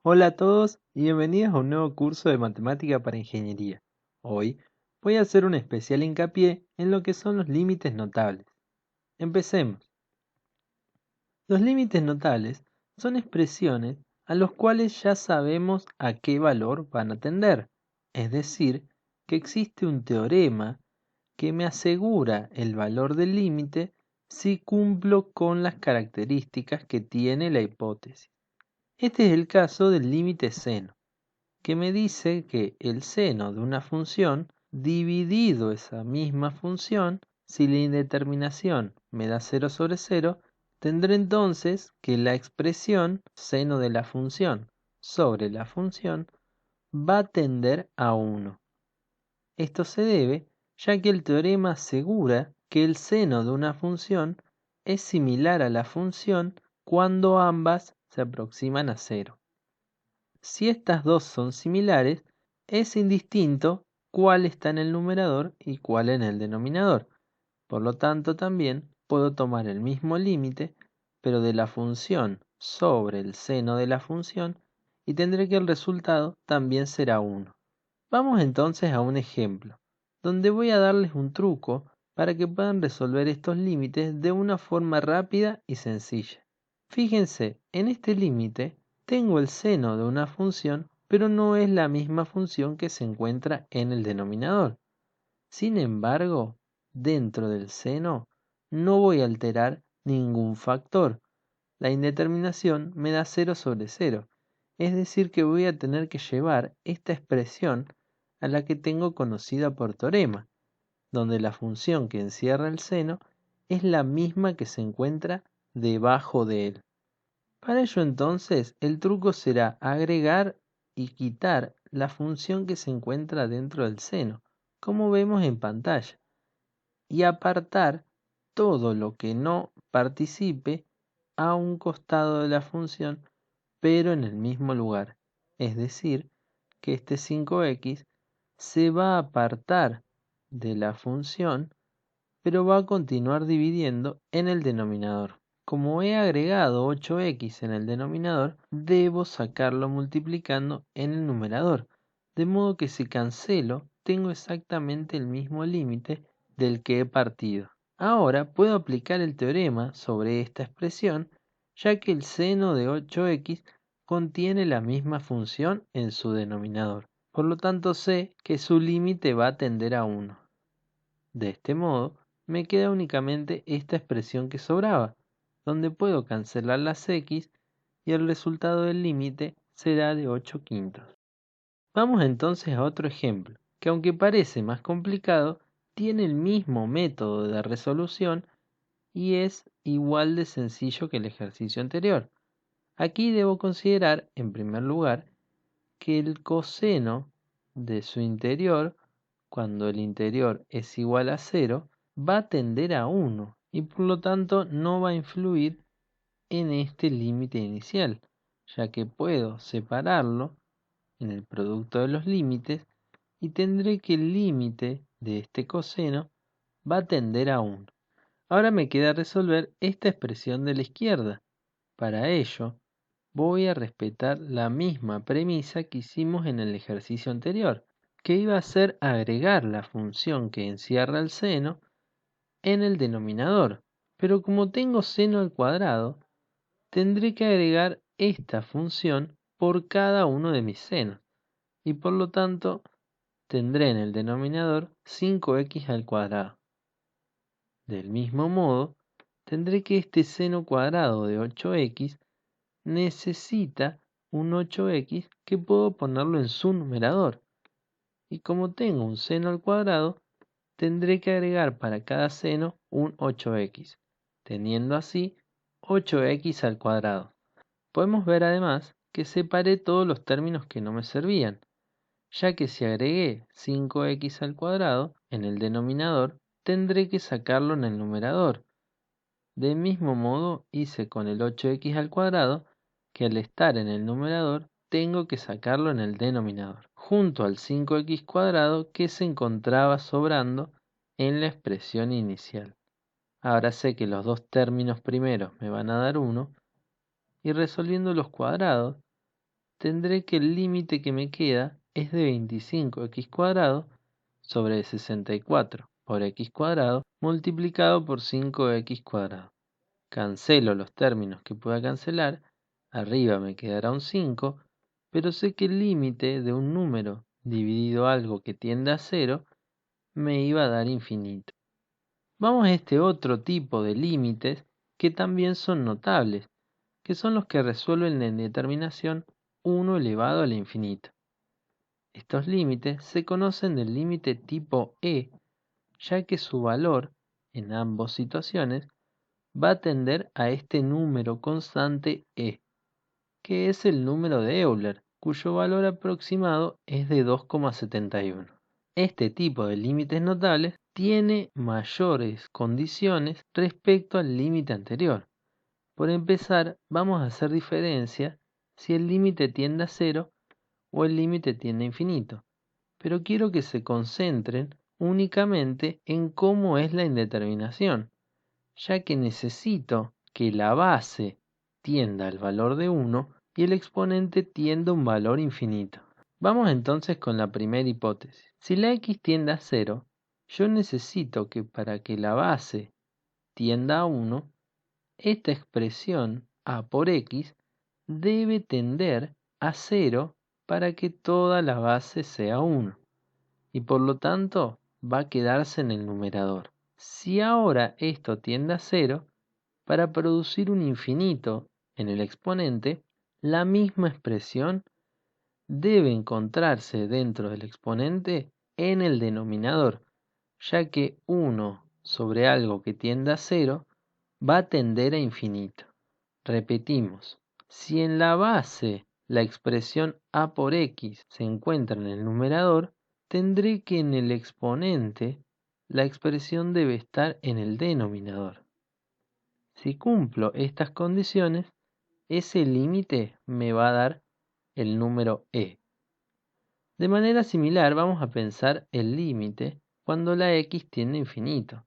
Hola a todos y bienvenidos a un nuevo curso de matemática para ingeniería. Hoy voy a hacer un especial hincapié en lo que son los límites notables. Empecemos. Los límites notables son expresiones a los cuales ya sabemos a qué valor van a tender. Es decir, que existe un teorema que me asegura el valor del límite si cumplo con las características que tiene la hipótesis. Este es el caso del límite seno, que me dice que el seno de una función dividido esa misma función, si la indeterminación me da 0/0, tendré entonces que la expresión seno de la función sobre la función va a tender a 1. Esto se debe ya que el teorema asegura que el seno de una función es similar a la función cuando ambas se aproximan a 0. Si estas dos son similares, es indistinto cuál está en el numerador y cuál en el denominador. Por lo tanto, también puedo tomar el mismo límite, pero de la función sobre el seno de la función, y tendré que el resultado también será 1. Vamos entonces a un ejemplo, donde voy a darles un truco para que puedan resolver estos límites de una forma rápida y sencilla. Fíjense, en este límite tengo el seno de una función, pero no es la misma función que se encuentra en el denominador. Sin embargo, dentro del seno no voy a alterar ningún factor. La indeterminación me da 0/0, es decir que voy a tener que llevar esta expresión a la que tengo conocida por teorema, donde la función que encierra el seno es la misma que se encuentra debajo de él. Para ello entonces el truco será agregar y quitar la función que se encuentra dentro del seno, como vemos en pantalla, y apartar todo lo que no participe a un costado de la función, pero en el mismo lugar. Es decir, que este 5x se va a apartar de la función, pero va a continuar dividiendo en el denominador. Como he agregado 8x en el denominador, debo sacarlo multiplicando en el numerador, de modo que si cancelo, tengo exactamente el mismo límite del que he partido. Ahora puedo aplicar el teorema sobre esta expresión, ya que el seno de 8x contiene la misma función en su denominador. Por lo tanto sé que su límite va a tender a 1. De este modo, me queda únicamente esta expresión que sobraba, donde puedo cancelar las x y el resultado del límite será de 8/5. Vamos entonces a otro ejemplo, que aunque parece más complicado, tiene el mismo método de resolución y es igual de sencillo que el ejercicio anterior. Aquí debo considerar, en primer lugar, que el coseno de su interior, cuando el interior es igual a 0, va a tender a 1 y por lo tanto no va a influir en este límite inicial, ya que puedo separarlo en el producto de los límites y tendré que el límite de este coseno va a tender a 1. Ahora me queda resolver esta expresión de la izquierda. Para ello, voy a respetar la misma premisa que hicimos en el ejercicio anterior, que iba a ser agregar la función que encierra el seno en el denominador. Pero como tengo seno al cuadrado, tendré que agregar esta función por cada uno de mis senos. Y por lo tanto, tendré en el denominador 5x al cuadrado. Del mismo modo, tendré que este seno cuadrado de 8x necesita un 8x que puedo ponerlo en su numerador. Y como tengo un seno al cuadrado, tendré que agregar para cada seno un 8x, teniendo así 8x al cuadrado. Podemos ver además que separé todos los términos que no me servían, ya que si agregué 5x al cuadrado en el denominador, tendré que sacarlo en el numerador. Del mismo modo hice con el 8x al cuadrado, que al estar en el numerador tengo que sacarlo en el denominador, junto al 5x cuadrado que se encontraba sobrando en la expresión inicial. Ahora sé que los dos términos primeros me van a dar 1 y resolviendo los cuadrados tendré que el límite que me queda es de 25x² sobre 64 por x² multiplicado por 5x². Cancelo los términos que pueda cancelar, arriba me quedará un 5, pero sé que el límite de un número dividido algo que tiende a 0 me iba a dar infinito. Vamos a este otro tipo de límites que también son notables, que son los que resuelven la indeterminación 1 elevado al infinito. Estos límites se conocen del límite tipo E, ya que su valor, en ambas situaciones, va a tender a este número constante E, que es el número de Euler, cuyo valor aproximado es de 2,71. Este tipo de límites notables tiene mayores condiciones respecto al límite anterior. Por empezar, vamos a hacer diferencia si el límite tiende a 0 o el límite tiende a infinito, pero quiero que se concentren únicamente en cómo es la indeterminación, ya que necesito que la base tienda al valor de 1 y el exponente tienda a un valor infinito. Vamos entonces con la primera hipótesis. Si la x tiende a 0, yo necesito que para que la base tienda a 1, esta expresión a por x debe tender a 0 para que toda la base sea 1, y por lo tanto va a quedarse en el numerador. Si ahora esto tiende a 0, para producir un infinito en el exponente, la misma expresión debe encontrarse dentro del exponente en el denominador, ya que 1 sobre algo que tiende a 0 va a tender a infinito. Repetimos, si en la base la expresión a por x se encuentra en el numerador, tendré que en el exponente la expresión debe estar en el denominador. Si cumplo estas condiciones, ese límite me va a dar el número e. De manera similar vamos a pensar el límite cuando la x tiende a infinito,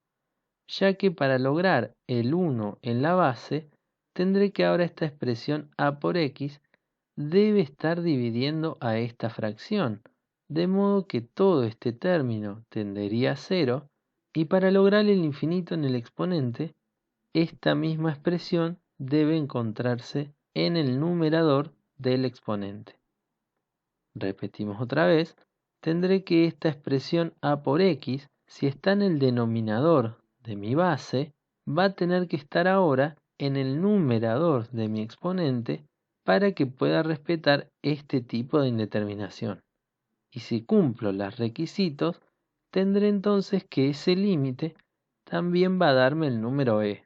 ya que para lograr el 1 en la base, tendré que ahora esta expresión a por x debe estar dividiendo a esta fracción, de modo que todo este término tendería a 0, y para lograr el infinito en el exponente, esta misma expresión debe encontrarse en el numerador del exponente. Repetimos otra vez, tendré que esta expresión a por x, si está en el denominador de mi base, va a tener que estar ahora en el numerador de mi exponente para que pueda respetar este tipo de indeterminación. Y si cumplo los requisitos, tendré entonces que ese límite también va a darme el número e.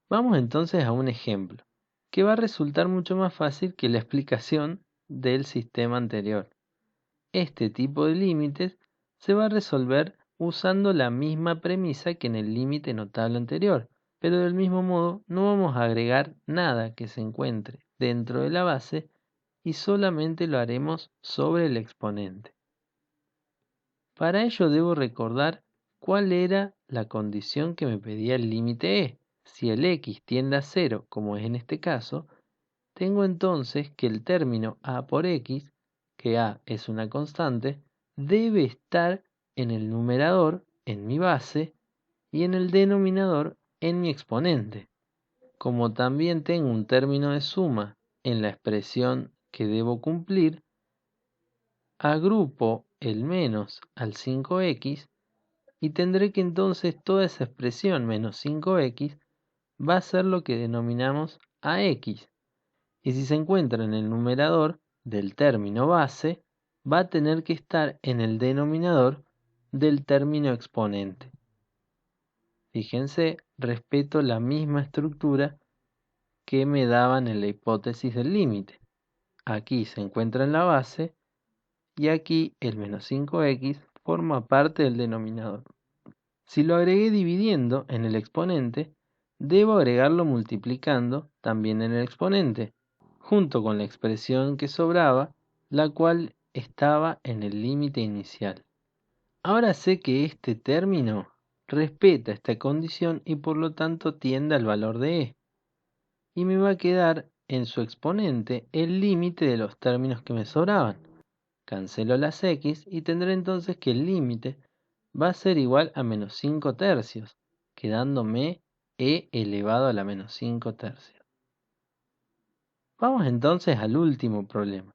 Vamos entonces a un ejemplo, que va a resultar mucho más fácil que la explicación del sistema anterior. Este tipo de límites se va a resolver usando la misma premisa que en el límite notable anterior, pero del mismo modo no vamos a agregar nada que se encuentre dentro de la base y solamente lo haremos sobre el exponente. Para ello debo recordar cuál era la condición que me pedía el límite e. Si el x tiende a 0, como es en este caso, tengo entonces que el término a por x, que a es una constante, debe estar en el numerador, en mi base, y en el denominador, en mi exponente. Como también tengo un término de suma en la expresión que debo cumplir, agrupo el menos al 5x y tendré que entonces toda esa expresión menos 5x va a ser lo que denominamos ax. Y si se encuentra en el numerador del término base, va a tener que estar en el denominador del término exponente. Fíjense, respeto la misma estructura que me daban en la hipótesis del límite. Aquí se encuentra en la base y aquí el menos 5x forma parte del denominador. Si lo agregué dividiendo en el exponente, debo agregarlo multiplicando también en el exponente, junto con la expresión que sobraba, la cual estaba en el límite inicial. Ahora sé que este término respeta esta condición y por lo tanto tiende al valor de e. Y me va a quedar en su exponente el límite de los términos que me sobraban. Cancelo las x y tendré entonces que el límite va a ser igual a menos 5 tercios, quedándome e elevado a la menos 5 tercios. Vamos entonces al último problema,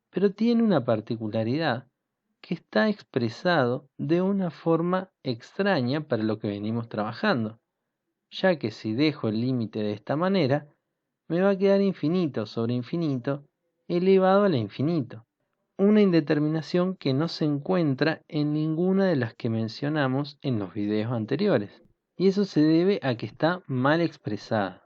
pero tiene una particularidad que está expresado de una forma extraña para lo que venimos trabajando, ya que si dejo el límite de esta manera, me va a quedar infinito sobre infinito elevado al infinito, una indeterminación que no se encuentra en ninguna de las que mencionamos en los videos anteriores, y eso se debe a que está mal expresada.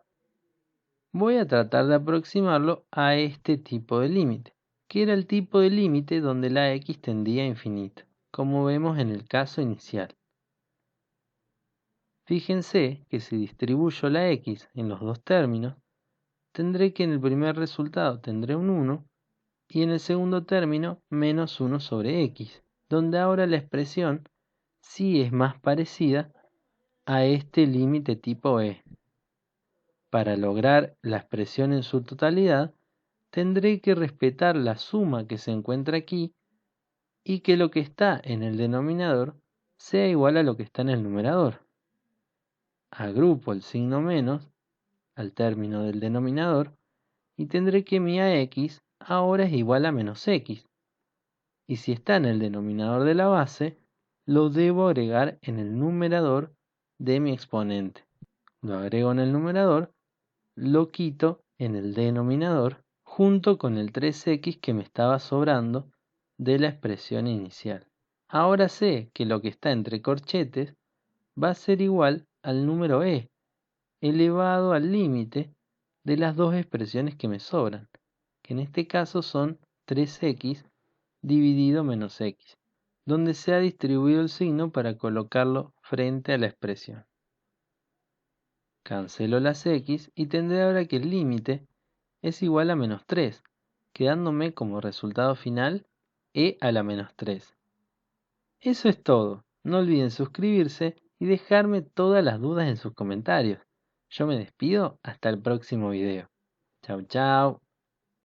Voy a tratar de aproximarlo a este tipo de límite, que era el tipo de límite donde la x tendía a infinito, como vemos en el caso inicial. Fíjense que si distribuyo la x en los dos términos, tendré que en el primer resultado tendré un 1 y en el segundo término menos 1 sobre x, donde ahora la expresión sí es más parecida a este límite tipo e. Para lograr la expresión en su totalidad, tendré que respetar la suma que se encuentra aquí y que lo que está en el denominador sea igual a lo que está en el numerador. Agrupo el signo menos al término del denominador y tendré que mi ax ahora es igual a menos x. Y si está en el denominador de la base, lo debo agregar en el numerador de mi exponente. Lo agrego en el numerador, lo quito en el denominador junto con el 3x que me estaba sobrando de la expresión inicial. Ahora sé que lo que está entre corchetes va a ser igual al número e, elevado al límite de las dos expresiones que me sobran, que en este caso son 3x dividido menos x, donde se ha distribuido el signo para colocarlo frente a la expresión. Cancelo las x y tendré ahora que el límite es igual a menos 3, quedándome como resultado final e a la menos 3. Eso es todo. No olviden suscribirse y dejarme todas las dudas en sus comentarios. Yo me despido hasta el próximo video. Chau chau.